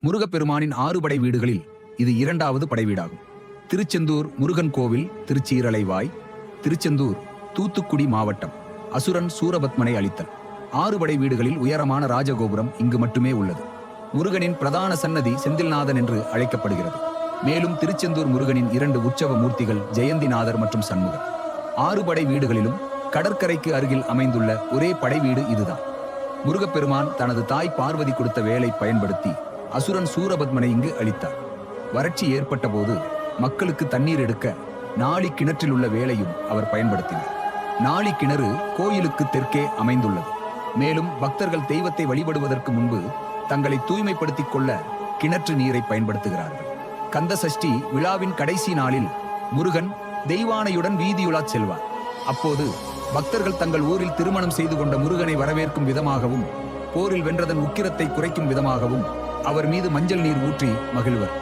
முருகப்பெருமானின் 6 படை வீடுகளில் இது 2வது படை வீடாகும். திருச்செந்தூர் முருகன் கோவில், திருச்சீரலைவாய், திருச்செந்தூர், தூத்துக்குடி மாவட்டம். அசுரன் சூரபத்மனை அழித்தல். 6 படை வீடுகளில் உயரமான ராஜகோபுரம் இங்கு மட்டுமே உள்ளது. முருகனின் பிரதான சன்னதி செந்தில்நாதன் என்று அழைக்கப்படுகிறது. மேலும் திருச்செந்தூர் முருகனின் 2 உற்சவ மூர்த்திகள் ஜெயந்திநாதர் மற்றும் சண்முகர். 6 படை வீடுகளிலும் கடற்கரைக்கு அருகில் அமைந்துள்ள ஒரே படை வீடு இதுதான். முருகப்பெருமான் தனது தாய் பார்வதி கொடுத்த வேலை பயன்படுத்தி அசுரன் சூரபத்மனை இங்கு அழித்தார். வறட்சி ஏற்பட்ட போது மக்களுக்கு தண்ணீர் எடுக்க நாளி கிணற்றில் உள்ள வேலையும் அவர் பயன்படுத்தினார். நாளி கிணறு கோயிலுக்கு தெற்கே அமைந்துள்ளது. மேலும் பக்தர்கள் தெய்வத்தை வழிபடுவதற்கு முன்பு தங்களை தூய்மைப்படுத்திக் கொள்ள கிணற்று நீரை பயன்படுத்துகிறார்கள். கந்த சஷ்டி விழாவின் கடைசி நாளில் முருகன் தெய்வானையுடன் வீதியுலா செல்வார். அப்போது பக்தர்கள் தங்கள் ஊரில் திருமணம் செய்து கொண்ட முருகனை வரவேற்கும் விதமாகவும் போரில் வென்றதன் உக்கிரத்தை குறைக்கும் விதமாகவும் அவர் மீது மஞ்சள் நீர் ஊற்றி மகிழ்வர்.